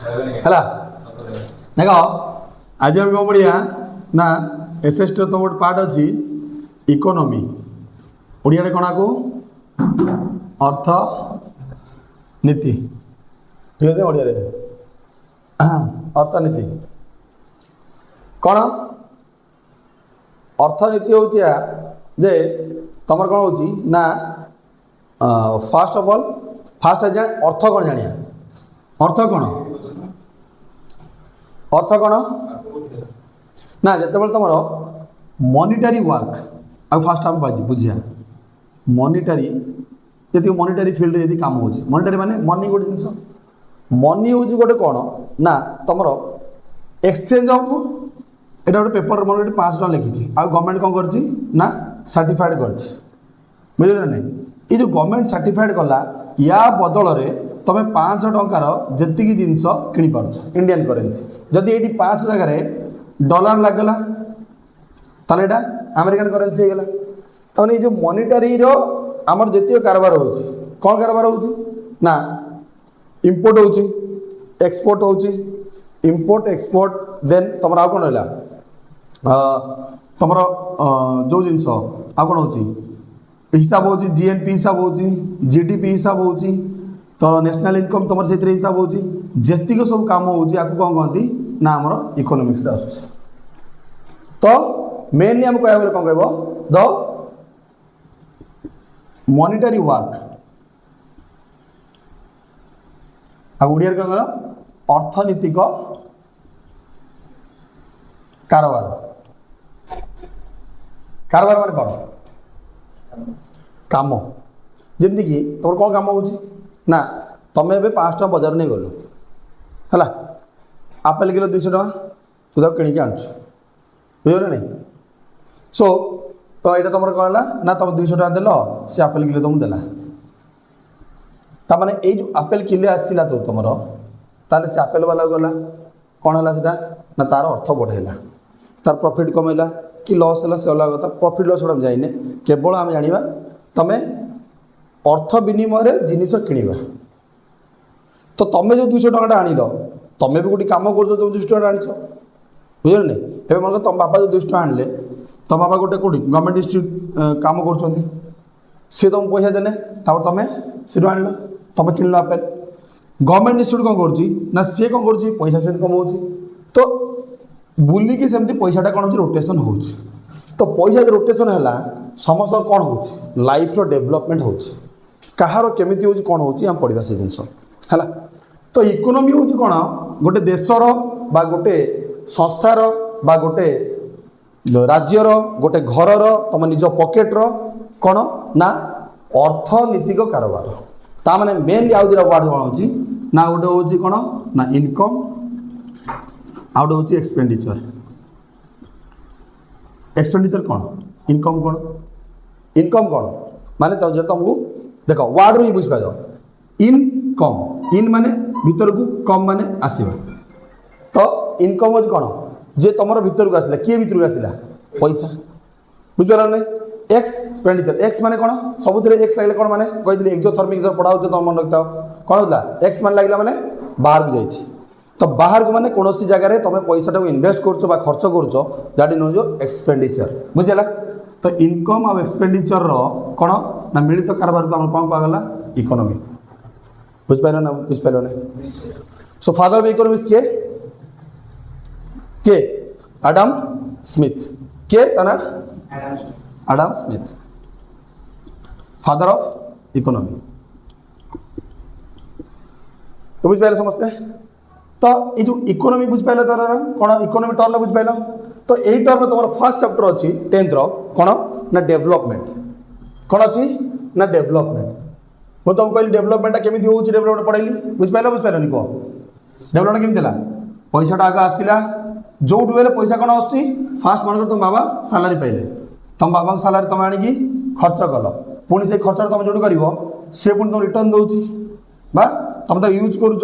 है देख आज हम कौन पढ़िया ना एसएस तो गोटे पार्ट अच्छी इकोनॉमी ओडिया कौन को अर्थनीति ठीक है ओडिया अर्थनीति कौन अर्थनीति हूँ जे तुम कौन हो ना फास्ट ऑफ ऑल फास्ट आज अर्थ कौन जानिया अर्थ कौन ना जिते तुम मॉनिटरी वर्क अब फास्ट आम बुझिया मॉनिटरी जी मॉनिटरी फील्ड जी काम हो मॉनिटरी माने मनी गोटे जिनस मनी हूँ गोटे कौन ना तुम एक्सचेंज ऑफ ये गोटे पेपर मन गोटे 500 टଙ୍କା लिखी आ गवर्नमेंट कौन कर सर्टिफाइड कर बुझे ना नहीं ये जो गवर्नमेंट सर्टिफाइड कला या बदल में तुम 500 टंकार जी जिनस किपार इंडियन करेन्सी जदि ये 500 जगार डॉलर लगला ताले एटा अमेरिकन करेन्सी होगा तमें ये मॉनिटरी आमर जितने कारबार हो कौन कारबार हो ना इंपोर्ट हो एक्सपोर्ट हो इंपोर्ट एक्सपोर्ट देन तुम आ कौन रहा तुम जो जिनस आ कौन हो हिसाब हो जीएनपी हिसाब हो जीडीपी हिसाब हो तो नेशनल इनकम तुम से हिसाब हो जी सब कम हो कौन कहती ना आमर इकोनॉमिक्स आस तो मेनली आम कह कौन कह द मॉनिटरी वर्क ओडिया कौन कह अर्थनीतिक कारबार कारबार मान कौन काम जमती कि तुम कौन काम हो ना तुम ए 5 टଙ୍କା बजार नहीं गलु है आपेल किलो 200 टଙ୍କା तू तक किणिक आनु बुझे ना नहीं सो तो यहाँ तुम कौन है ना तुम 200 टଙ୍କା देल से आपेल किलो तुमको देला ताने ये जो आपेल किलो आसला तो तुम ताले से आपेल वाला गला कौन है सीटा ना तार अर्थ बढ़ेगा तार प्रॉफिट कमेला कि लॉस है से अलग कथा प्रॉफिट लॉस हम जाइने केवल आम जाना तुम अर्थ विनिमय जिनिस किणवा तो तुम जो 200 टଙ୍କା आनिल तुम भी गोटे कम कर 200 टଙ୍କା आनीच बुझे नहीं ए मन तुम बापा जो 200 टଙ୍କା आनिले तुम बापा गोटे कौटी गवर्नमेंट इंस्टीट्यूट कम कर सी तुमको पैसा देने तुम से आन तुम किणल आपेल गवर्नमेंट इंस्टीट्यूट कौन कर सी कौन कर पैसा से कमाऊ तो बुलिकी सेमती पैसाटा कौन हो रोटेशन हो तो पैसा रोटेशन है समस्त कौन हो लाइफ डेवलपमेंट हो कहार केमी हो कौन हो पढ़ा से जिनस है तो इकोनॉमी हूँ कौन गोटे देशर बा गोटे संस्थार बा गोटे राज्यर गोटे घरर तुम निज पॉकेट्र कौन ना अर्थनीतिक कारबार ता माने मेनली आउ दुटा वार्ड कौन हो ना गोटे हूँ कौन ना इनकम आउ गोटे हूँ एक्सपेंडिचर एक्सपेंडिचर कौन इनकम कौन माने तुमको देख वार्ड रू ही बुझिपार इनकम इन माने भीतर को कम माने आसवा तो इनकम हो कौन जे तुम भीतर को आसला किए भीतर को आसला पैसा बुझिपार ना एक्सपेंडिचर एक्स माने कौन सब एक्स लगे कौन माने कही एक्सोथर्मिक पढ़ा तुम मन रखता कौन होता एक्स मान लगे माने बाहर को जाइए तो बाहर को माने कौन सी जगह तुम पैसा इन्वेस्ट कर खर्च कर नो एक्सपेंडिचर बुझेगा तो इनकम और एक्सपेंडिचर कौन ना मिलित कारबार को कौन कहला इकोनॉमी बुझिपार ना बुझिपार ना सो फादर ऑफ इकोनॉमिक्स के एडम स्मिथ के तना Adam Smith father of economy तो बुझिपार समझते तो ये जो इकोनॉमी बुझिपार तार कौन इकोनॉमी टर्म बुझिपार तो यही टर्म तुम फर्स्ट चैप्टर अच्छी 10th कौन ना डेवलपमेंट कौन अच्छी ना डेवलपमेंट मुझे तुमको कहली डेवलपमेंट केमी हो डेवलपमेंट पढ़ेली बुझिपार बुझिपारनी कह डेवलपमेंट केमी पैसाटा आगे आसला जो पैसा कौन आस फास्ट मन तुम बाबा सालारी पाइले तुम बाबा सालारी तुम आणिकी खर्च कल पुणी से खर्च तुम जो कर सी पुणी तुम रिटर्न दौर बा तुम तो यूज करुच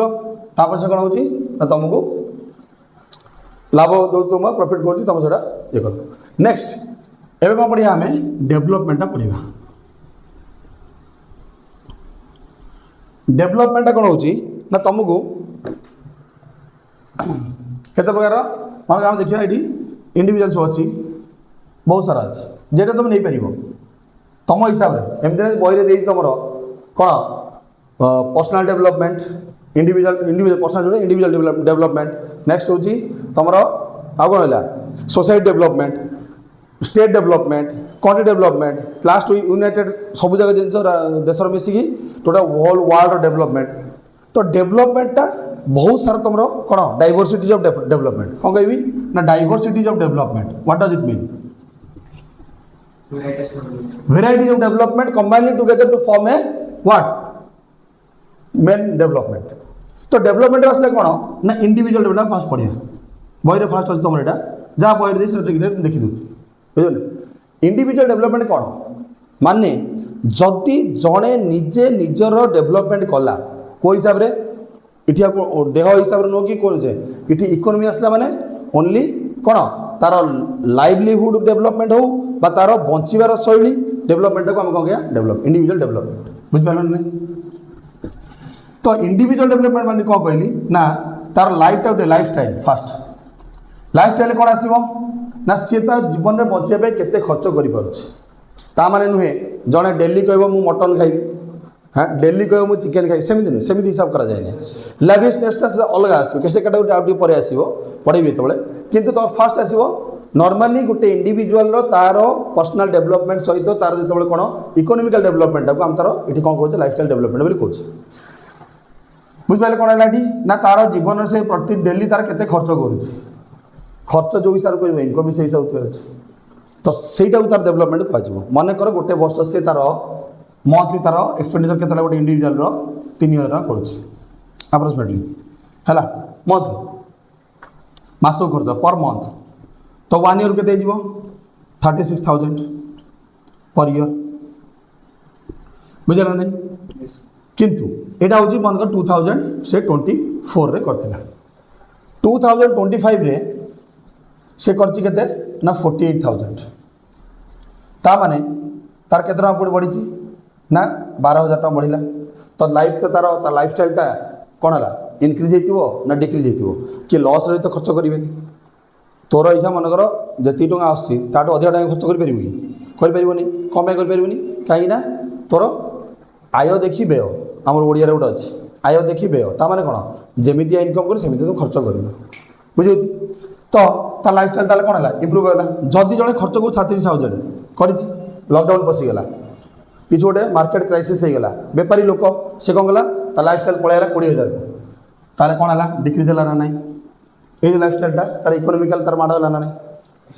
से कौन हो तुमको लाभ दो तुम प्रॉफिट कर तुम से ये कर नेक्स्ट एवं कौन पढ़िया आम डेवलपमेंट पढ़ा डेवलपमेंट कौन हो तुमको केते प्रकार मान आम देखिए ये इंडिविजुअल सब अच्छी बहुत सारा अच्छी जेटा तुम नहीं पार तुम हिसाब से एमती बही में तुम कौन personal development individual personal individual development next हूँ तुम आउ कौन है society development state development country development last United सब जगह जिन देश मिसिकी टोटल होल वर्ल्ड डेवलपमेंट तो डेवलपमेंटा बहुत सारा तुम कौन डाइवर्सिटीज ऑफ डेवलपमेंट कौन कहबी ना diversities of development what does it mean varieties of development combining together to form a what main development तो डेवलपमेंट आसले कौन ना इंडिविजुअल डेवलपमेंट फास्ट पढ़िया बही में फास्ट अच्छे तुम यहाँ जहाँ बही से देखी दूँ बुझल इंडिविजुअल डेवलपमेंट कौन माने जदि जड़े निजे निजर डेवलपमेंट कला को हिसाब से इटी देह हिसाब से नुह कि कौन इटी इकोनॉमी आसला माने ओनली कौन तार लाइवलीहुड डेवलपमेंट हो बा तार बंचार शैली डेवलपमेंट को आम कौन क्या डेवलप इंडिविजुअल डेवलपमेंट बुझिपार ना तो इंडिविजुअल डेवलपमेंट माने कौन कहली ना तार life style fast life style कौन आसो ना सी तार जीवन में बचाई केते खर्च कर माने नुहे जड़े डेली कह मटन खाइबी हाँ डेली कह मुझे चिकेन खाई सेमती नुहे सेमती हिसाब करा जाए लाविशनेसटा से अलग आसो कैसे कैटेगोरी आउट पर आसो पढ़ेबी ये किंतु तुम फास्ट आसो नॉर्मली गोटे इंडिविजुअल तार पर्सनाल डेवलपमेंट सहित तार जो कौन इकोनॉमिकल डेवलपमेंट को आम तार ये कौन कहे लाइफस्टाइल डेवलपमेंट बोली कहे बुझिपारे कौन है ना तार जीवन से प्रति डेली तार केते खर्च करुच्ची खर्च जो हिसाब कर इनकम से हिसाब कर तो सहीटा तार डेवलपमेंट कह मन कर गोटे वर्ष से तार मंथली तार एक्सपेंडिचर के गोटे इंडिविजुअल 3000 टका करुच्ची अप्रोक्सीमेटली है मंथली मासक खर्च पर मंथ तो 1 ईयर के 36,000 पर ईयर बुझे ना नहीं किंतु यहाँ हूँ मन कर 2000 से 24 रे करथिला 2025 रे से करची केते ना 48,000 ता माने तार केते टका पुणी बढ़ी ना 12,000 टका बढ़िला तो लाइफ तो तार लाइफस्टाइलटा कौन है इनक्रिज हो ना डिक्रिज हो कि लॉस रे तो खर्च करेंगे तोर इच्छा मनकर जी टाँग आसता अधिक टाँग खर्च करें कि कौन करें कहीं तोर आय देखी व्यय आम ओडिया गोटे अच्छी आय देखी व्यय ताने कौन जमी इनकम कर सेमती तुम खर्च कर बुझे तो ता लाइफस्टाइल ताले कौन है इम्प्रूव होगा जदि जड़े खर्च को 36,000 कर लॉकडाउन पशिगला कि गोटे मार्केट क्राइसिस होगा बेपारी लोक से कौन कला ता लाइफस्टाइल पलैला 20,000 ताले कौन है डिक्रिज है ना ना ये लाइफस्टाइलटा तार इकोनॉमिकल तार माड़ है ना ना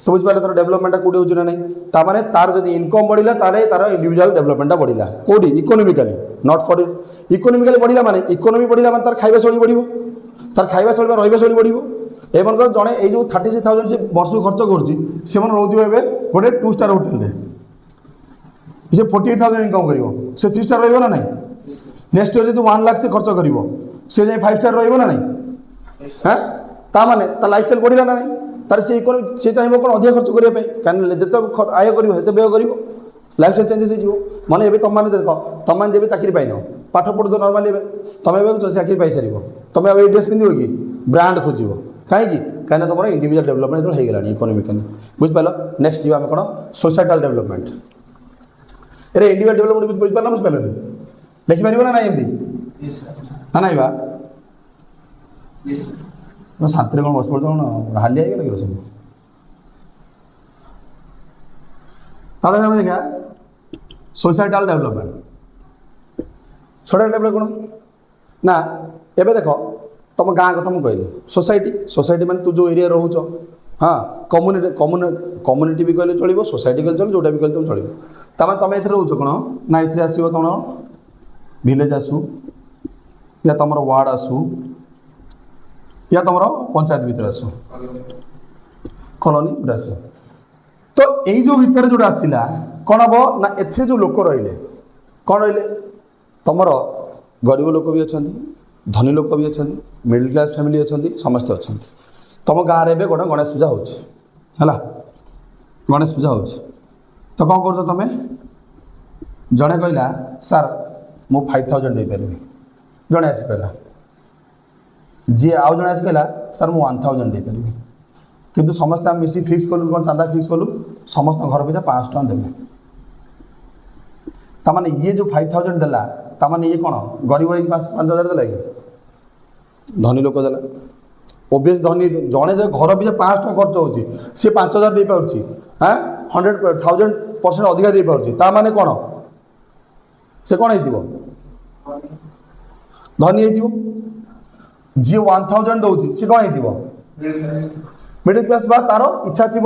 तो बुझिपारे तार डेवलपमेंटा कौटी हो ना नहीं ताने तार जब इनकम बढ़ला तार इंडिविजुअल डेवलपमेंटा बढ़ला कौटी इकोनॉमिकली नॉट फॉर इकोनॉमिकली बढ़ला माने इकोनॉमी बढ़ला माने तार खाइबा शैली बढ़िबो तार खाइबा शैली रहिबा शैली बढ़िबो एमन जड़े ये 36,000 से वर्ष खर्च कर रोवे गोटे 2 स्टार होटेल से 48,000 इनकम कर से 3 स्टार रहा ना नेक्स्ट ईयर जो 1 लाख से खर्च कर से जाए 5 स्टार रहा ना हाँ ताने लाइफस्टाइल बढ़ला ना नहीं तार से इकोनॉमी से चाहिए कौन अधिक खर्च करने कहीं जिते आय कर व्यय कर लाइफस्टाइल चेंजेस हो माने ये तुम मैंने देख तुम जब चाकरी पाइन पाठ पढ़ु नॉर्मली तुम चाकरी पाई सार तुम ये ड्रेस पिंध कि ब्रांड खोज कहीं कहीं तुम इंडिविजुअल डेवलपमेंट जो होगा इकोनॉमिकली बुझिपाल नेक्स्ट जी आम कौन सोसाइटाल डेवलपमेंट ये इंडिविजुअल डेवलपमेंट बुझिपार ना बुझिपारे देखिपार ना ना एमती ना ना बा शांति कौन बस पड़ता कौन हालिया हो सब देखा सोसाइटाल डेवलपमेंट सोसाइटाल डेवलपमेंट कौन ना एबे देख तुम गाँ कथा मुझे कहली सोसाइटी माने तू जो एरिया रोच हाँ कम्युनिटी भी कहले चलो सोसाइटी कहले चलो जोटा भी कहले तुम चलो तमें तुम ये रोच कौन ना ये आसो तुम विलेज आसू या तुम वार्ड आसू या तुम पंचायत भीतर आसू कॉलोनी गोटे आस तो यही जो भितर जो आसला कौन हम ना ए जो लोक रही कौन रही तुम गरीब लोक भी अच्छा धनी लोक भी अच्छा मिडिल क्लास फैमिली अच्छा समस्ते अच्छा तुम गाँव में गोटे गणेश पूजा होगा गणेश पूजा हो तो कौन कर तुम जड़े कहला सार मु 5,000 दे पारि जड़े आसी कहला जी आउ जन आस कहला सर मुझे 1000 दे पारि किंतु समस्ते आम मिसी फिक्स कलु कौन चांदा फिक्स कलु समस्त घर पिछा 500 टका देवे तामाने ये जो 5000 देला तामाने ये कौन गरीब 5000 देला कि धनी लोक देला ओबियस धनी जड़े जो घर पिछा 500 टका खर्च होची सी 5000 दे पाउची हाँ 100% अधिका दे पाउची ता माने कौन से कौन हेतिबो धनी हेतिबो जी 1000 दौची सी कौन हेतिबो मिडिल क्लास बा तार इच्छा थी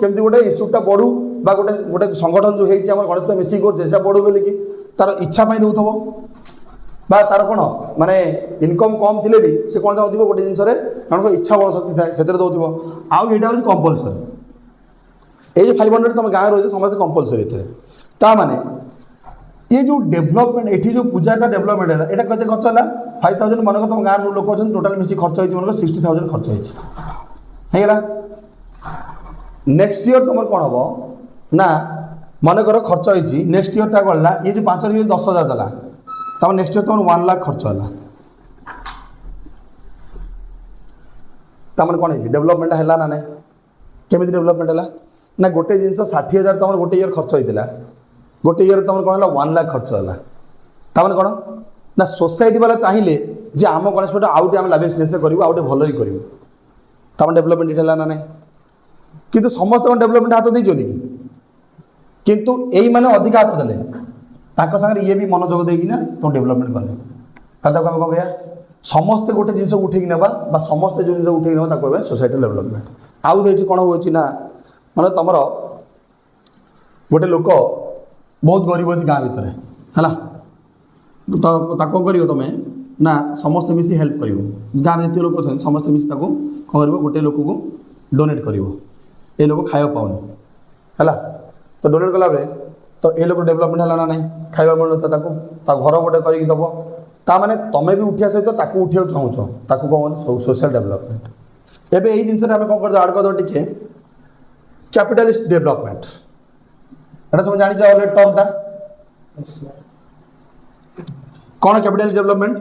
केमती गोटे इन्यूटा बढ़ू बा गोटे गोटे संगठन जो होती गणेश मिसिक कर बढ़ू बोल कि तार इच्छा दौथब बा तार कौन माने इनकम कम थी भी से कौन चाहूँ गोटे जिनस जन इच्छा बल शक्ति थाए से दौथब आउ यहाँ हूँ कंपलसरी ये 500 तुम गाँव रही समस्त कंपलसरी ता माने ये जो डेभलपमेंट ये जो पूजाटा डेभलपमेंट है यहाँ कैसे खर्च है 5000 मन तुम गाँव जो लोक अच्छे टोटाल मिसिक खर्च होती मन 60,000 खर्च होगा नेक्स्ट ईयर तुम कौन हम ना मनकर खर्च होती नेक्स्ट ईयर टा गला ये जो 5 हजार 10,000 देला तब नेक्स्ट ईयर तुम 1 लाख खर्च है तमन कौन है डेभलपमेंट है ना ना केमी डेभलपमेंट है ना गोटे जिनस 60,000 तुम गोटे ईयर खर्च होता गोटे ईयर तुम कौन है 1 लाख खर्च है तमन कौन ना सोसाइटी वाला चाहिए जे आम गणेश पूजा आउटे आम लाविशनेस करूँ आउटे भल ही करूँ तम डेभलपमेंट है ना ना किंतु समस्त डेभलपमेंट हाथ देती किंतु यही मैंने अधिक हाथ देले सागर ये भी मनोजोग देना तुम डेभलपमेंट कले ताकि आम कौन कह समस्ते गोटे जिन उठे ना समस्ते जो जिन उठे ना सोसाइटी डेभलपमेंट आउ ये कौन हो माने तुम गोटे लोक बहुत गरीब अच्छी गाँव भितर है कौन कर तुम ना समस्ते मिसी हेल्प कर गाँव जिते लोग अच्छे समस्ते मिसी कौन कर गोटे लोक को डोनेट कर ये लोग खाया पाऊनी है तो डोनेट कला तो ये लोग डेभलपमेंट है ना ना खाଇବା मिलता घर गोटे करदब ताने तुम्हें भी उठा सहित ताकू उठा चाहूँ ताकू कौन सोशल डेभलपमेंट एवं यही जिनस आम कौन कर आड कर टे कैपिटालिस्ट डेभलपमेंट एटा सब जानी अलरेडी टर्मटा कौन कैपिटालिस्ट डेभलपमेंट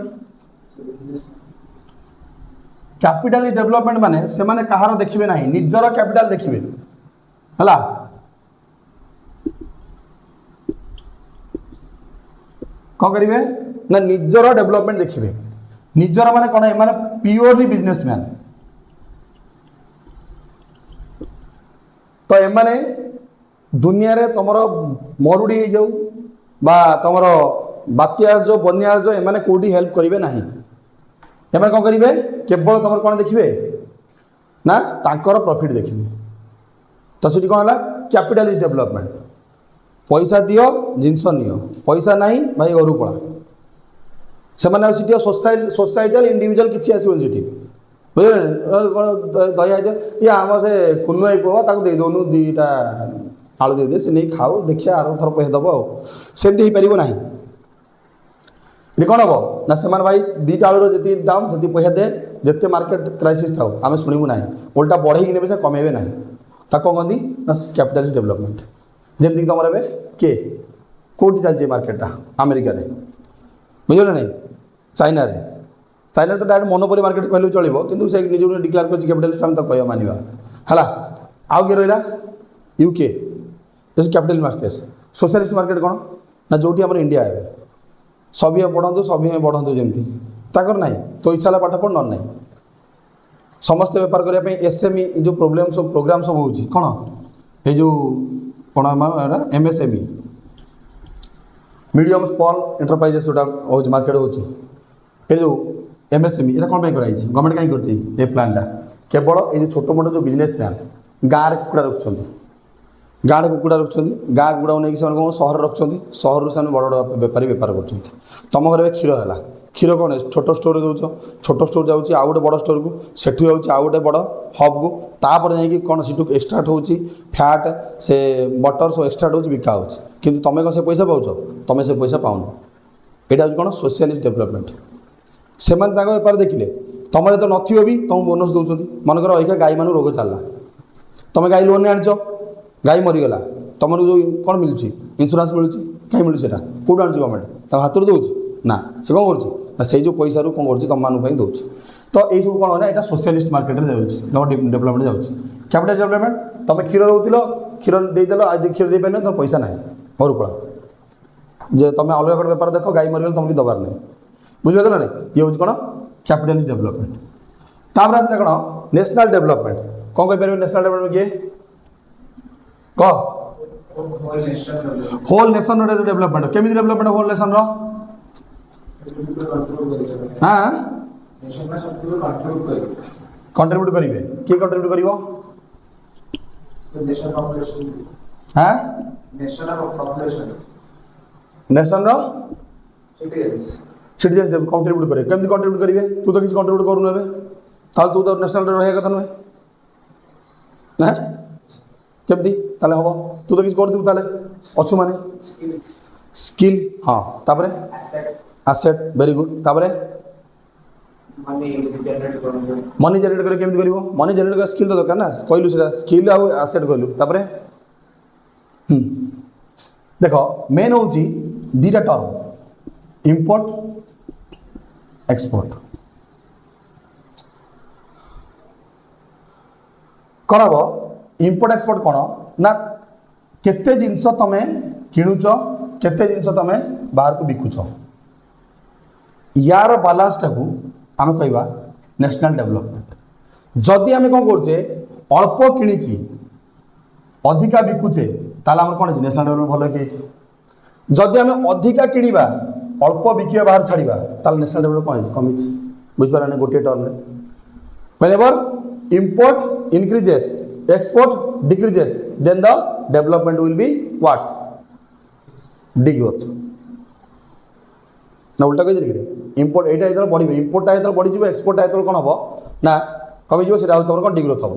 कैपिटालिस्ट डेभलपमेंट माने से माने कहार देखिए ना निजर कैपिटाल देखिए है कौन करेंगे ना निजर डेभलपमेंट देखिए निजर माने कौन है प्योरली बिजनेसमैन तो एमाने दुनिया रे तुम मरुड़ी हो जाऊ बा तुम बात्या जो बन्या जो एमाने कोडी हेल्प करेंगे ना एमाने कौन करेंगे केवल तुम कौन देखिए ना तांकर प्रॉफिट देखिए तो सीटी कौन है कैपिटालिस्ट डेभलपमेंट पैसा दियो जिनस नियो पैसा नहीं भाई घर पड़ा से सोसाइटाल इंडिविजुअल किसी आसबन सी बुझे दया ये आम से कुनु आई पुआ दे दौनु दीटा आलू दे से नहीं खाऊ देखिए आर थर पैसा दब आमती हो पार ना ये कौन हम ना से भाई दीटा आलूर जी दाम से पैसा दे जिते मार्केट क्राइसिस था आम शुणु ना उल्टा बढ़े ने पैसा कमेबे ना कौन कहती ना कैपिटालिस्ट डेभलपमेंट जमती तुम ए किए कौटी चलती मार्केटा अमेरिका बुझे ना नहीं चाइना चाइना तो डायरेक्ट मोनोपोली मार्केट कहले चलो किंतु से निज डिक्लेयर कर कैपिटालिस्ट आम कह मानवा है आउ किए रहा UK capital market socialist market कौन ना जो आम इंडिया है सभी पढ़ु सभी बढ़ु जमी ताकर ना तो इच्छा पाठ पढ़ ना समस्ते बेपार करने एसएमई जो प्रोब्लेम सब प्रोग्राम सब हो कौन ये जो कौन एमएसएमई मीडियम स्मॉल एंटरप्राइजेस जोटा हो मार्केट हो जो एमएसएमई ये कौन कराई गवर्नमेंट कहीं कर प्लानटा केवल ये छोट मोट जो बिजनेसमैन गाँव में कुकुड़ा रखुच्च गाँव में कुकुड़ा रखुच्च गाँ कुकुड़ा नहीं कौन सहर रखुच्च सहर से बड़ बड़ बेपारी बेपार कर तुम घर क्षीर है क्षीर कौन छोट स्टोर दौच छोट स्टोर जाऊँगी आउ गोटे बड़ स्टोर को सेठू जाऊँगी आउ गोटे बड़ हब को तापर जाकि कौन सीटू एक्सट्राक्ट हो फैट से बटर सब एक्सट्राक्ट हो बिका हो कि तुम कौन से पैसा पाच तुम से पैसा पाऊन यहाँ हूँ कौन सोशलिस्ट डेभलपमेंट से बेपार देखिले तुम तो नथियो भी तुम बोनस दौरान मनकर अखा गाई मान रोग चलला तुम गाई लोन आनीच गाई मरीगला तुमको जो कौन मिलूँ इंश्योरेंस मिलूँ कहीं मिलूँ कौट आनुची गवर्नमेंट हाथ में दौर ना से कौन कर जो पैसा रू कौन कर तुम मानी दौर तो यही सब कौन है सोशलिस्ट मार्केट डेवलपमेंट जाऊँगी कैपिटल डेवलपमेंट तुम क्षीर दौल क्षीर देदेल आज क्षीर दे पारे तुम पैसा ना घर पड़ा जे तुम अलग गोटे बेपार देख गाई मरीगले तुमको दबार नहीं बुझे ना ये हूँ कौन कैपिटलिस्ट डेवलपमेंट तापर आसला कौन नेशनल डेवलपमेंट कौन कहीपर नेशनल डेवलपमेंट किए कह होल नेशन डेवलपमेंट केमी डेवलपमेंट होल नेशन हाँ कंट्रीब्यूट करेंगे किए कंट्रीब्यूट कर हाँ नेशन सिटीजनशिप कंट्रीब्यूट करेंगे केमती कंट्रीब्यूट करेंगे तू तो किसी कंट्रीब्यूट करूनु एबे ताल तू तो नेशनल रहा कथा नुहे ना केमती ताले हम तू तो किसी करू ताले अच्छु माने स्किल हाँ तापरे एसेट वेरी गुड तापरे मनी जनरेट करे केमती करिवो मनी जनरेट कर स्किल तो दरकार ना कहलु सेटा स्किल आउ एसेट कहलु तापरे देखो मेन होची दीटा टर्म इंपोर्ट एक्सपोर्ट करब इंपोर्ट एक्सपोर्ट कौन ना केते जिनस तमे किणुच केते जिनस तमे बाहर को बिकुच यार बालांस टाकू आम कहवा नेशनल डेवलपमेंट जदि आम कौन करुचे अल्प किणिकी अधिका बिकुचे ताला आम कौन नेशनल डेवलपमेंट भल किए जदि आम अधिका किणवा अल्प बिकिया बाहर छाड़ा ताल नेशनल डेवलपमेंट कौन कमी बुझिपारे गोटे term whenever import increases export decreases then the development will be what degrowth ना उल्टा कही देखिए इंपोर्ट एटा इधर बढ़ी इंपोर्टा इधर बढ़ी जीव एक्सपोर्टा इधर कौन हम ना कमी जीव सेटा तुम कौन डिग्रोथ हम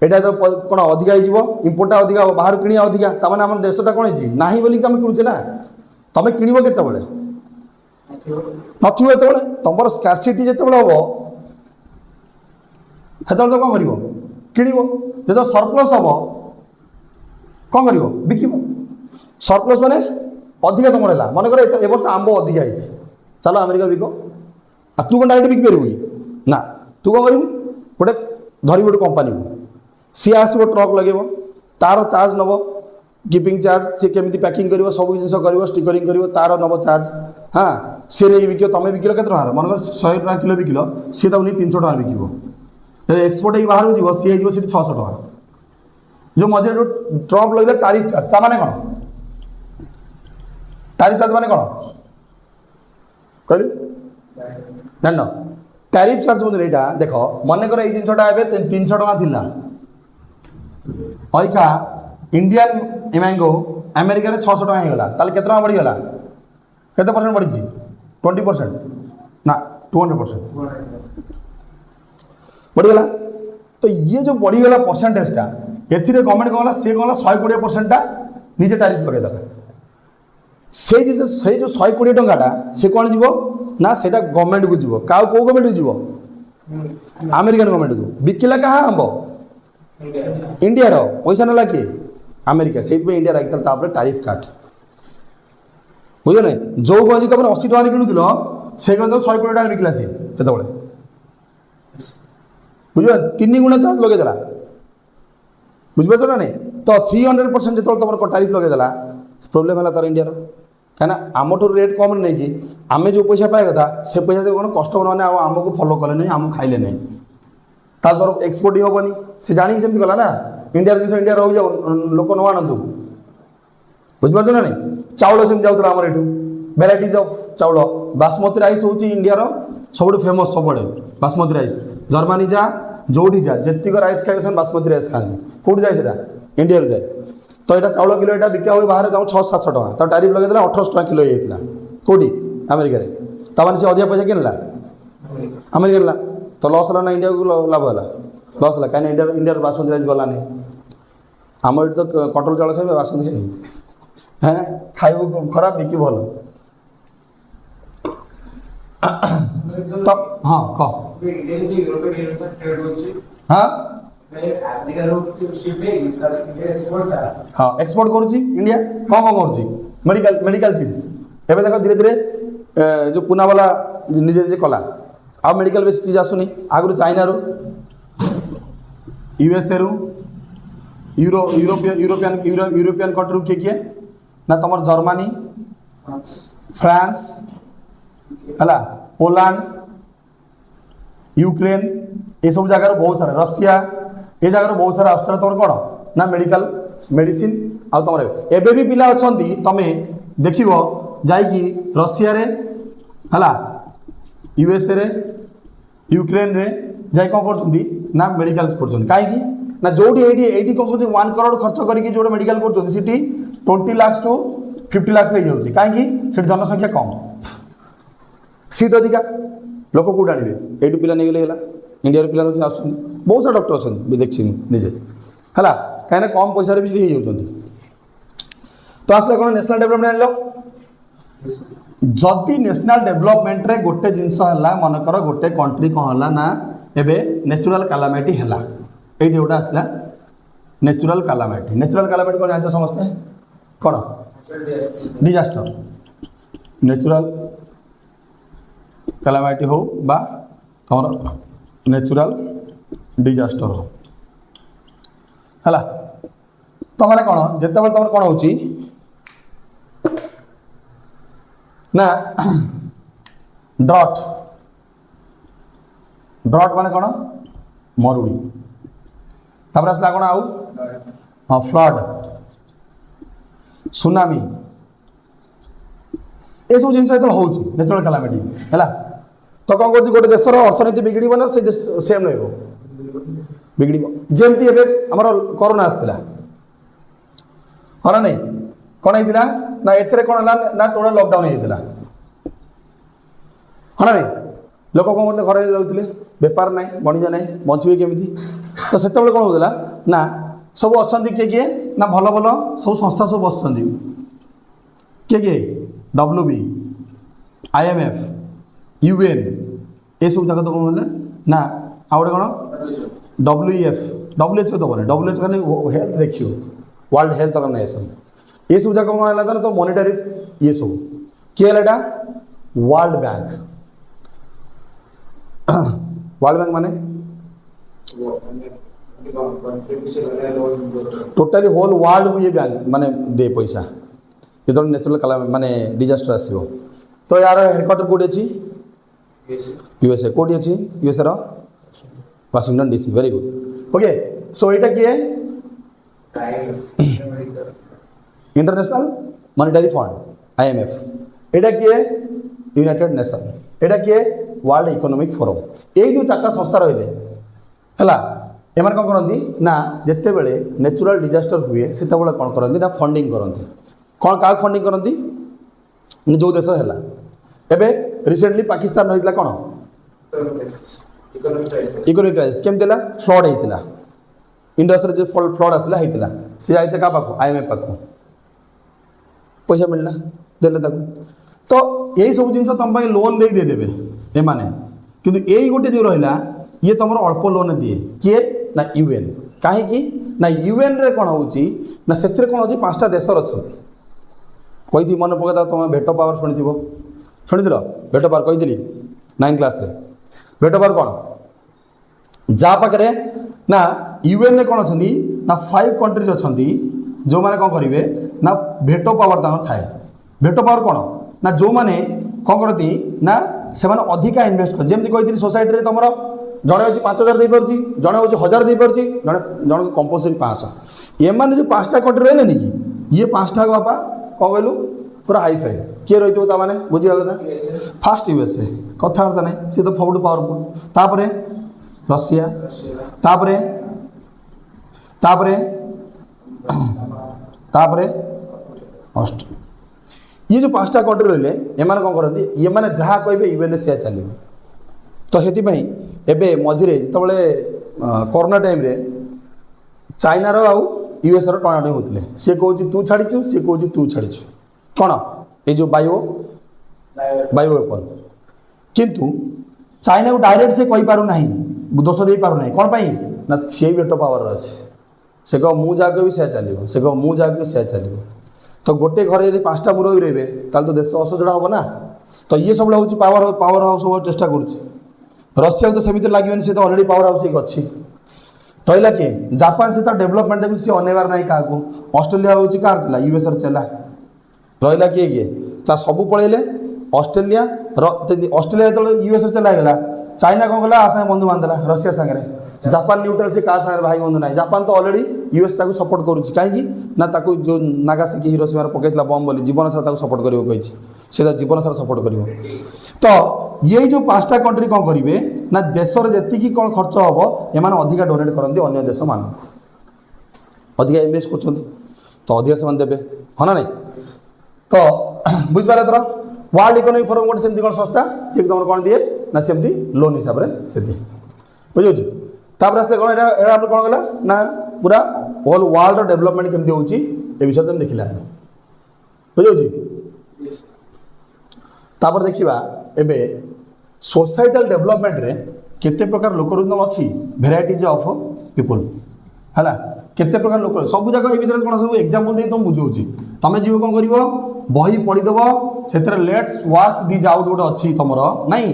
एटा इधर कौन अधिका हो इंपोर्टा अधिका हम बाहर किणिया अधिका ताମାନେ आम देशटा कौन है नाही बोली आम किणुचे ना तुम किणव केतबेले नथिबो एतबेले तुमर स्कार्सिटी जेतबेले हम हेतल तो कौन कर किण जो सरप्लस हम कौन कर बिक सरप्लस माने अधिका तुम है मन कर ए वर्ष आंब अधिका है चलो अमेरिका बिक आ तू कौन डायरेक्ट बिक पारू कि ना तू कौन करू गोटे धर गोटे कंपानी को सी आसो ट्रक लगे तार चार्ज नब गिपिंग चार्ज सी केमी पैकिंग कर सब जिन कर स्टिकरिंग कर तार नब चार्ज हाँ सी नहीं बिक तुम बिकिल के मन कर 100 टका किलो बिकिल सी तक 300 टका बिक एक्सपोर्ट बाहर को जीव सी हो 600 टका जो मझे जो ट्रम्प लगे टारिफ चार्ज ता माने कौन टारिफ चार्ज माने कौन कहलु जान टैरिफ चार्ज मतलब यहाँ देख मनकर ये जिनसा 300 टका थिला अइका इंडियन मैंगो अमेरिका 600 टका होगा ताले केते टका बढ़ीगला केते परसेंट बढ़ी 20% ना 200% बढ़ीगला तो ये जो बढ़ीगला परसेंटेजटा एथिरे गवर्नमेंट कहला से कहला 120% टा निजे टैरिफ लगेदेला से जो 120 टंकाटा से कौन जीव ना सेटा गवर्नमेंट को जीव का को गवर्नमेंट को जीव अमेरिकन गवर्नमेंट को बिकिला कहाँ हम इंडिया रो पैसा ना किए अमेरिका से इंडिया रखी तापर टैरिफ काट बुझे ना जो गंजी तुम 80 टका किणुल से गंज 120 टका बिकला सी केत बुझे 3 गुणा चार्ज लगेदेला बुझिपार ना नहीं तो 300% जो तुम टैरिफ लगेदेला प्रोब्लेम है तार इंडिया कहीं आमठू रेट कम नहीं कि आम जो पैसा पाए कथा से पैसा जो कौन कस्टमर मैंने आमको फॉलो कले नहीं आमको खाइले नहीं तार तरफ एक्सपोर्ट ही हेनी से जाणी सेमती गला ना इंडिया जिन इंडिया रही जाओ लोक न आणतु बुझिपार ना नहीं चाउल सेम जाऊला आम यू भेराइटीज ऑफ चाउल बासमती राइस हूँ इंडिया सब फेमस सब बासमती राइस जर्मानी जा जोटी जा जीक राइस खाए बासमती राइस खाती कौट जाए इंडिया जाए तो यहाँ चाउल किलो यहाँ बिका हुए बाहर तुम 600-700 टका तो टैरिफ लगे 1800 टका किलो होता कौटी अमेरिका तमाने से अधिक पैसा किनला अमेरिका ना तो लस है ना इंडिया को लाभ है लस है कहीं इंडिया बासमती राइस गलानी आम ये तो कंट्रोल चाउल खाइबे बासमती खाइबे हाँ खाइबू खराब बिकू भल तो हाँ कह हाँ हाँ एक्सपोर्ट करुच्ची इंडिया कौन कौन करुच्ची मेडिकल चीज एवं देख धीरे धीरे जो पुना वाला निजे निजे कला आ मेडिकल बेस चीज आसुनी आगु चाइना रू यूएसए रू यूरोपियन कंट्री किए किए ना तुम जर्मनी फ्रांस है पोलैंड यूक्रेन ये सब जगह बहुत सारा रशिया ये जगह बहुत सारा आसुला तुम कौन ना मेडिकल मेडिसिन आ तुम एबे भी पिला अच्छा तुम देख जाकि रशिया रे है यूएसए रे यूक्रेन रे जाई कौन कर ना मेडिकल कर कहीं ना जो ये कौन कर 1 करोड़ खर्च करके जो मेडिकल कर 20 लाख टू 50 लाख हो जाऊँगी कहीं जनसंख्या कम सीट अधिका लोक कौट आने ये पिला नहीं गला इंडिया पिला आस बहुत सारा डॉक्टर अच्छा देखी निजे है कहीं कम पैसा भी हो जाती तो आसला कौन नेशनल डेवलपमेंट आन जदि नेशनल डेवलपमेंट रे गोटे जिनस है मनकर गोटे कंट्री कौन है ना एबे नेचुरल कैलामिटी है ये गोटे आसला नेचुरल कैलामिटी कौन जान समस्ते कौन डिजास्टर नेचुरल कैलामिटी हो बा तुम नेचुरल डिजास्टर हो है तो मैंने कौन जिते तुम कौन हो ना ड्रॉट माने कौन मरुड़ी तापर आसला कौन आउ हाँ फ्लड सुनामी ये सब जिन हो नेचुरल कैलामिटी है तो कौन कर गोटे देशर अर्थनीति बिगड़ ना से सेम बिगड़ जमती एमर करोना आसला हाँ ना नहीं कौन होता ना एथेर कौन है ना टोटाल लॉकडाउन होता हाँ ना नहीं लोक कौन करते घर रोते बेपार ना बणिज ना बचे केमी तो से कौन होता ना सब अच्छा किए किए ना भल भल सब संस्था सब बस किए किए WB IMF UN ये सब जगह तो कौन है ना आ गए कौन WEF WHO तो बने WHO खाली हेल्थ देखियो वर्ल्ड हेल्थ ऑर्गेनाइजेशन ये सब जगह कौन है तो मॉनिटरी ये सब किए है वर्ल्ड बैंक माने टोटाली होल वर्ल्ड को ये बैंक माने दे पैसा जो नेचुरल कैलामिटी माने डिजास्टर आसो तो यार हेडक्वार्टर कौट अच्छी यूएसए कौट अच्छी USA Washington DC very good okay so यहाँ किए इंटरनेशनल मॉनिटरी फंड IMF यहाँ किए यूनाइटेड नेशन यहाँ किए वर्ल्ड इकोनॉमिक फोरम ये जो 4टा संस्था रही है एम कौन करती ना जिते बड़े नेचुरल डिजास्टर हुए से कौन करती ना फंडिंग करती कौन क्या फंडिंग करती जो देश है एबे रिसेंटली पाकिस्तान रही कौन इकोनॉमिक क्राइसिस केमती फ्लड होता इंडस जो फ्लड आसला होता सी जाइए क्या पाक IMF पाक पैसा मिलला देले तो यही सब जिन तुम लोन देदेवे एमाने किंतु यही गोटे जो रहा ये तुम अल्प लोन दिए किए ना UN कहीं ना UN रे कौन हो ना से कौन हो 5टा देशर अच्छा कही मन पकड़ा तुम भेटो पावर शुणी भेटो पावर कही 9 क्लास रे भेटो पावर कौन जा पाखे ना UN रे कौन अच्छा ना 5 कंट्रीज अच्छा जो मैंने कौन करेंगे ना भेटो पावर थाए भेटो पावर कौन ना जो मैंने कौन करती ना से अधिका इनवेस्ट कर जमी कही सोसाइटी तुम जड़े अच्छी 5,000 दे पार्टी जड़े हूँ 1,000 दे पार्टी जड़े जन कंपलसरी 500 एम जो 5टा कंट्री रही कि ये 5टा बापा कौन कहलु पूरा हाई फाई किए रही मैंने बुझा कथा फास्ट USA कथबार्ता ना सी तो सबुठ पावरफुल तापर रशिया तापर तापर तापर ये जो 5टा कंट्री रही एम कौन करती ये मैंने जहाँ कहे UN से चलो तो से एबे मझे जो कोरोना टाइम रे चाइनार आउ US टणाटणी होते सी कौन तू छाड़ीचु सी कौन तू छाड़ीचु कौन ये जो बायो वेपन किंतु चाइना को डायरेक्ट से कही पार ना दोष दे पार ना कौन पाई ना सी भेटो पावर अच्छे से कह मु जहाँ भी से चलो से कह मु जहाँ भी से चलो तो गोटे घरे यदि 5टा मुरबी रही तो देश असजड़ा हम ना तो ये सब हूँ पावर हाउस सब चेष्टा कर रशिया तो सेमती लगे सी तो अलरेडी पावर हाउस एक अच्छी रहा किए जापान से तो डेभलपमेंट देखो सी अनेबार ना क्या ऑस्ट्रेलिया हूँ कार चला यूएस चला रहा किए किए ता सबू पलैले ऑस्ट्रेलिया ऑस्ट्रेलिया जो यूएस चलागला चाइना कौन कला आ सागे बंधु बांधला रशिया सागे जापान न्यूट्रल से क्या सागे भाई बंधु ना जापान तो अलरेडी यूएस ताको सपोर्ट करुच्ची कहीं ना ताको जो नागासाकी हिरोशिमा पकईला बम बोली जीवन सारा सपोर्ट कर जीवन सारा सपोर्ट कर तो ये जो 5टा कंट्री कौन करेंगे ना देश जी कौन खर्च हम एम अधिका डोनेट करते अन्य देश मानक अधिका इनभेस्ट कर तो अधिका से देवे हाँ ना नहीं तो बुझिपारे थर वर्ल्ड इकोनॉमिक फोरम गोटे सेमती कौन संस्था जी तुम कौन दिए ना सेमती लोन हिसाब से दिए बुझे तापर आसले कौन यहाँ कौन गला ना पूरा होल वर्ल्ड डेवलपमेंट केमती होची ए विषय तुम देखिला बुझे तापर देखिबा एबे सोसाइटल डेवलपमेंट रे केते प्रकार लोक रुजन अछि वेराइटीज ऑफ पीपल हला केते प्रकार लोक सब जगह ए भीतर कोन सब एग्जांपल दे तुम बुझौची तमे जीव कोन करिवो बही पढ़ी देबो सेतरे लेट्स वर्क दिस आउट गोटे अछि तमरो नहीं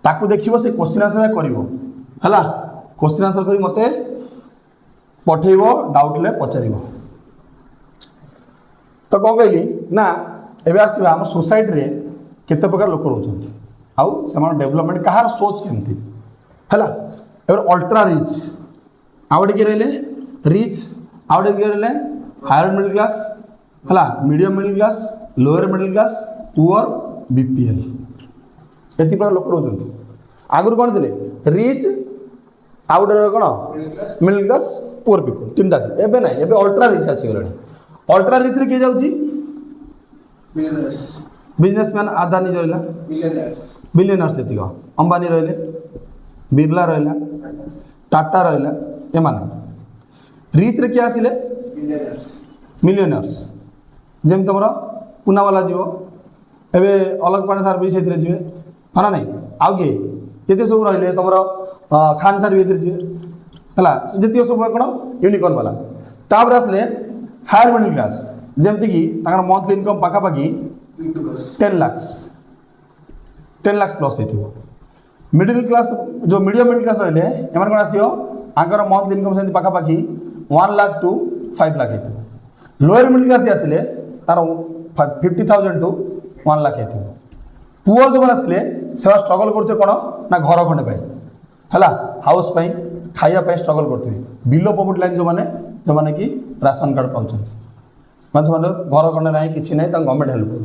ताकू देखिवो से क्वेश्चन आंसर करिवो हला क्वेश्चन आंसर करी मते पठेइबो डाउट ले पचारिवो तो कोन कहली ना एबे आसीबा हम सोसाइटी रे केते प्रकार लोक रहउछंती आउ समान डेवलपमेंट कहार सोच केमती हला एबर अल्ट्रा रिच आउटे के रहले रिच आउटे के रहले हायर मिडिल क्लास हला medium middle class lower middle class poor BPL एति प्रकार लोक रहउछंती आगुर कोन दिले रिच आउटे कोन मिडिल क्लास पुअर पीपल तीनटा एबे नाही एबे अल्ट्रा रिच आसी गलानी अल्ट्रा रिच रे के जाउची बिजनेसमैन आदानी जो रहा बिलियनर्स ये अंबानी रहा बिरला रहा टाटा रहा एम रिच रे क्या आसिले मिलियनर्स जमी तुम पूनावाला जीव एवं अलग पाणे सार भी से जी हाँ ना नहीं आउ किए ये सब रही तुम खान सार भी जी है जी सब कौन यूनिकॉर्न वाला तापर आसले हायर मिडिल क्लास जमती कि मंथली इनकम पाखापाखि 10 लाख प्लस हो मिडिल क्लास जो मीडियम मिडिल क्लास रही है कौन आसो आंकर मंथली इनकम से पाखापाखि 1 लाख टू 5 लाख हो लोअर मिडिल क्लास आसिले तार 50,000 टू 1 लाख हो पुअर जो आसिले से स्ट्रगल करते कौन ना घर खंडे है हाउस खाइबा स्ट्रगल करते बिलो पॉवर्टी लाइन जो मैंने कि राशन कार्ड पाँच माने घर खंडे ना कि ना गवर्नमेंट हेल्प कर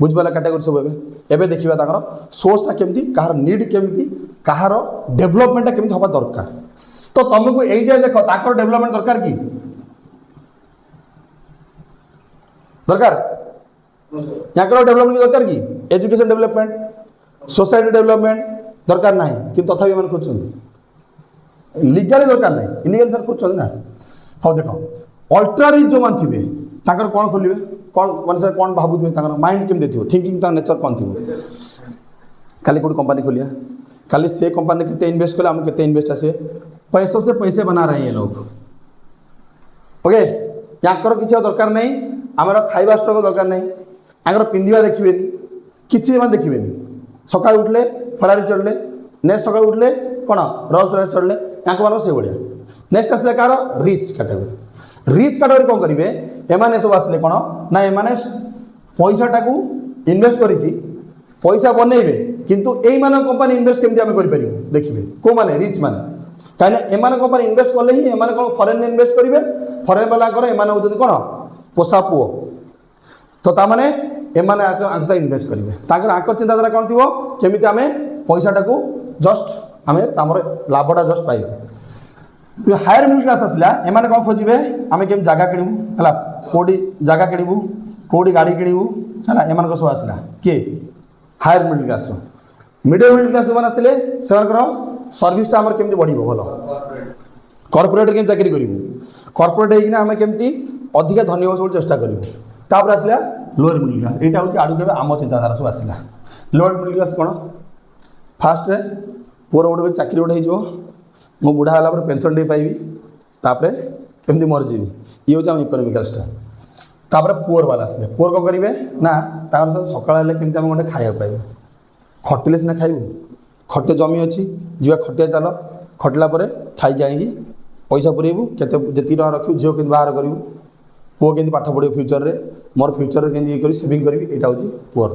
बुझिपारा कैटेगोरी सब एवं देखा सोर्सटा केमती कहार नीड केमती कहार डेभलपमेंटा केमती हवा दरकार तो तुमको यही जाए देख ताकर डेभलपमेंट दरकार कि दरकार यहाँ डेभलपमेंट दरकार कि एजुकेशन डेभलपमेंट सोसाइटी डेभलपमेंट दरकार ना कि तथापि मैंने खोजुंट लीगली दरकार ना इलीगल सर खोजुंट ना हाँ देख अल्ट्रा रिच जो मान थे ताकर कौन खोलिए कौन मान सर कौन भावुवे माइंड केमती थी थिंकिंग नेचर कौन थी खाली कौट कंपनी खोलिया खाली से कंपनी के इन्वेस्ट कले आमको के इन्वेस्ट आसे पैसों से पैसे बना रहे हैं लोग ओके यहाँ किसी दरकार नहीं आमर खाइबा स्ट्रगल दरकार नहीं यहाँ पिंधा देखिए किसी देखिए सका उठले फरारी चढ़ले नेक्स्ट सका उठले कौन रोल्स रॉयस चढ़ले यहाँ मान से भाया नेक्स्ट आसले car rich category rich category कौन करेंगे एमाने सब आसले कौन ना एमाने पैसाटा को इन्वेस्ट करके पैसा बनइबे किंतु एई मान कंपनी इन्वेस्ट केमती आम कर देखिए कौ माने रिच माने कहीं एमान कंपनी इन्वेस्ट कले ही एमान कौन फरेन इन्वेस्ट करेंगे फरेन वाला एमान होती कौन पोषा पुओ तो ताने एमाने आंक इन्वेस्ट करेंगे आंकर चिंताधारा कौन थी केमी आम पैसाटा को जस्ट आम तमर लाभटा जस्ट पाइबू हायर मिडिल क्लास आसला एमाने कौन खोजे आम केम जगह किणु है कौटी जगह किणु कौटी गाड़ी किणु है एम सब आसला किए higher middle class middle middle class जो आसले से सर्विसटा आम केमती बढ़ भल कर्पोरेट के चाकरी करूँ कर्पोरेट होना आम केमती अधिका धनी हो चेष्टा करूँ तापर आसला लोअर मिडिल क्लास यहाँ हूँ आड़ू के आम चिंताधारा सब आसला लोअर मिडिल क्लास कौन फास्ट पुअर गोटे चाकरी गोटे हो मो बुढ़ा है पेनसन टे पाइबी तापर केमती मरजी ये हूँ आम इकोनोमिकल स्टार तापर पुअर वाला आसले पुअर कौन करेंगे ना सकाल हेल्ले केमती आम गोटे खाया पाइबू खटिले सीना खाइबू खटे जमी अच्छी जी खटिया चल खटला खाई आनिकी पैसा पुरेबू केते जी रखू झील के बाहर करू पुओ के पाठ पढ़े फ्यूचर रे मोर फ्यूचर के ये सेविंग करी यहाँ हूँ पुअर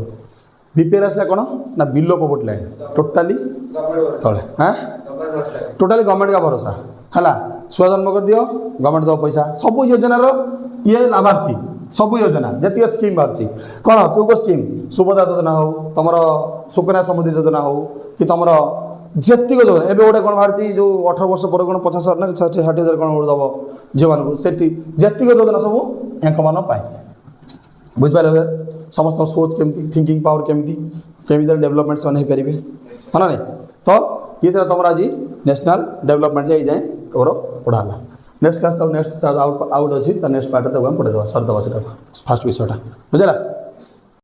बीपीएल आसला कौन ना बिलो पॉवर्टी लाइन टोटाली तले हाँ टोटाली गवर्नमेंट का भरोसा है छुआ जन्म कर दियो गवर्नमेंट दब पैसा सब योजनार ये लाभार्थी सब योजना जी स्कीम बाहर कौन कौ स्कीम सुभद्रा योजना हो तुम सुकन्या समृद्धि योजना हो कि तुम जेतिक योजना एवं गोटे कौन बाहर जो 18 वर्ष पर कौन 50,000 ना 60,000 कौन दब झील मानक से जेतिक योजना सब मान बुझिपारे समस्त सोच केमती थिंकिंग पावर केमी डेवलपमेंट से पारे है ना नहीं तो ये तुम आज नेशनल डेवलपमेंट जाए तुम पढ़ाला नेक्स्ट क्लास नेक्स्ट आउट अच्छी तो नेक्स्ट पार्ट हम पढ़ेद सरदेवा फास्ट विषयटा बुझेगा।